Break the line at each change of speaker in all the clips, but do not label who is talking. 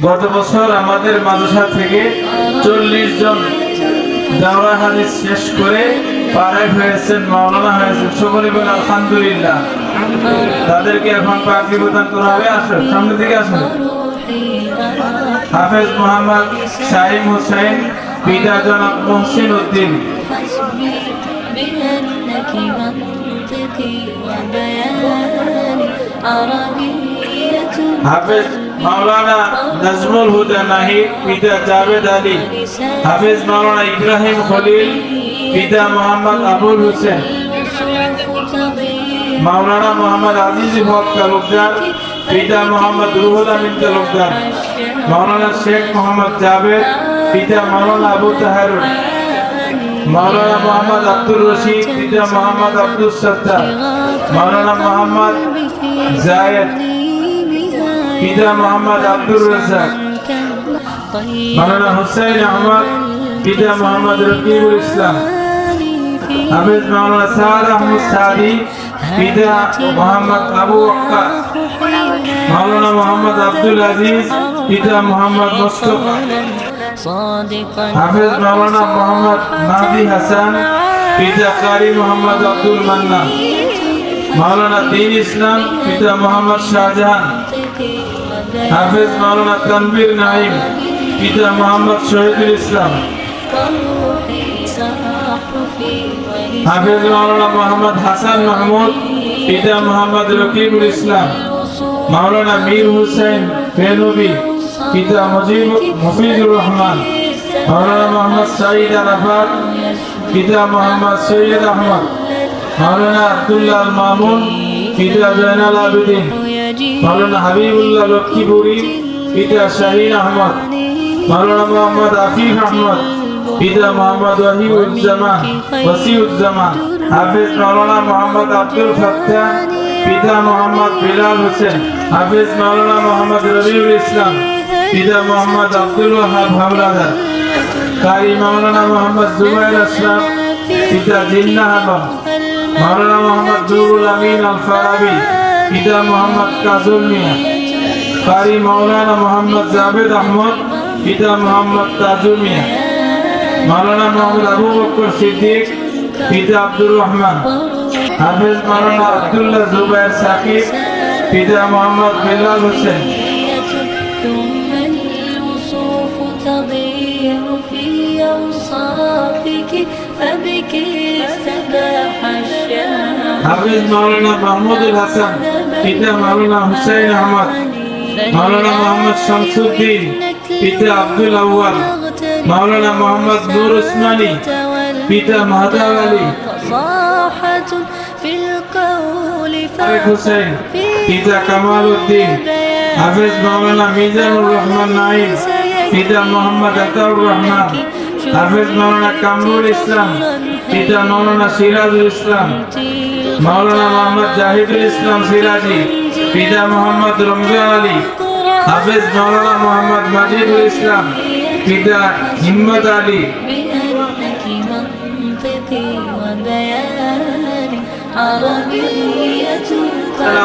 গত বছর আমাদের মাদ্রাসা থেকে 40 জন দাওরা হাদিস শেষ করে পারে হয়েছেন, মাওলানা হয়েছেন। সকলে বলেন আলহামদুলিল্লাহ। তাদেরকে এখন পাগড়ি প্রদান করা হবে। আসো, সামনে দিকে আসো। হাফেজ মোহাম্মদ শাহিম হোসেন, পিতা জনাব মহসিন উদ্দিন। হাফেজ মাওলানা নাজমুল হুদা নাহিদ, পিতা জাভেদ আলী। হাফেজ মাওলানা ইব্রাহিম খলিল, পিতা মোহাম্মদ আবুল হোসেন। মাওলানা মোহাম্মদ আজিজ হক তালুকদার, পিতা মোহাম্মদ রুহুল আমিন তালুকদার। মাওলানা শেখ মোহাম্মদ জাভেদ, পিতা মাওলানা আবু তাহেরুল। মাওলানা মোহাম্মদ আব্দুর রশিদ, পিতা মোহাম্মদ আব্দুল সত্তার। মাওলানা মোহাম্মদ জায়েদ, পিতা মোহাম্মদ আব্দুর রাজ্জাক। মাওলানা হুসাইন আহমদ, পিতা মোহাম্মদ রকিবুল ইসলাম। হাফেজ মাওলানা সাদ আহমদ সাদি, পিতা মোহাম্মদ আবু ওয়াক্কাস। মাওলানা মোহাম্মদ আব্দুল আজিজ, পিতা মোহাম্মদ মুস্তাফা। হাফেজ মাওলানা মোহাম্মদ মাহদি হাসান, পিতা কারি মোহাম্মদ আব্দুল মান্নান। মাওলানা দ্বীন ইসলাম, পিতা মোহাম্মদ শাহজাহান। হাফেজ মাওলানা তানভীর নাঈম, পিতা মোহাম্মদ শহীদুল ইসলাম। হাফেজ মাওলানা মোহাম্মদ হাসান মাহমুদ, পিতা মোহাম্মদ রকিবুল ইসলাম। মাওলানা মীর হুসাইন ফেনুবি, পিতা মুফিদুর রহমান। মাওলানা মোহাম্মদ সাঈদ আরাফাত, পিতা মোহাম্মদ সৈয়দ আহমদ। মাওলানা আব্দুল্লাহ আল মামুন, পিতা জয়নাল আবেদিন। মাওলানা হাবিবুল্লাহ লক্ষ্মীপুরী, পিতা শাহিন আহমদ। মাওলানা মোহাম্মদ আফিফ আহমদ, পিতা মোহাম্মদ ওয়াসিউজ্জামান। হাফেজ মাওলানা মোহাম্মদ আব্দুল ফাত্তাহ, পিতা মোহাম্মদ বিলাল হোসেন। হাফেজ মাওলানা মোহাম্মদ রবিউল ইসলাম, পিতা মোহাম্মদ আব্দুল ওয়াহাব হাওলাদার। কারি মাওলানা মোহাম্মদ জুবাইর আসলাম, পিতা জিন্নাহ আলম। মাওলানা মোহাম্মদ নুরুল আমিন আল ফারাবি, পিতা মোহাম্মদ কাজল মিয়া। কারি মাওলানা মোহাম্মদ জাভেদ আহমদ, পিতা মোহাম্মদ তাজুল মিয়া। মাওলানা মোহাম্মদ আবু বকর সিদ্দিক, পিতা আব্দুর রহমান। হাফেজ মাওলানা আব্দুল্লাহ জুবাইর সাকিব, পিতা মোহাম্মদ বেলাল হোসেন। হাফেজ মাওলানা মাহমুদুল হাসান, পিতা মাওলানা হুসাইন আহমদ। মাওলানা মোহাম্মদ শামসুদ্দিন, পিতা আব্দুল আউয়াল। মাওলানা মোহাম্মদ নূর উসমানী, পিতা মাহদাব আলী। তারেক হোসেন, পিতা কামাল উদ্দিন। হাফেজ মাওলানা মিজানুর রহমান নাঈম, পিতা মোহাম্মদ আতাউর রহমান। হাফেজ মাওলানা কামরুল ইসলাম, পিতা মাওলানা সিরাজুল ইসলাম। মাওলানা মোহাম্মদ জাহিদুল ইসলাম সিরাজি, পিতা মোহাম্মদ রমজান আলী। হাফেজ মাওলানা মোহাম্মদ মাজিদুল ইসলাম, পিতা হিম্মত আলী।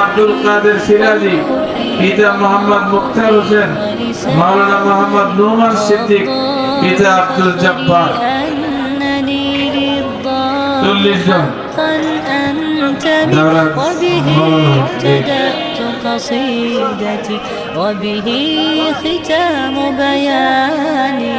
আব্দুল কাদের সিরাজি, পিতা মোহাম্মদ মুখতার হোসেন। মাওলানা মোহাম্মদ নোমান সিদ্দিক, পিতা আব্দুল জব্বার। 40 জন
قصيدتي وبه ختام بياني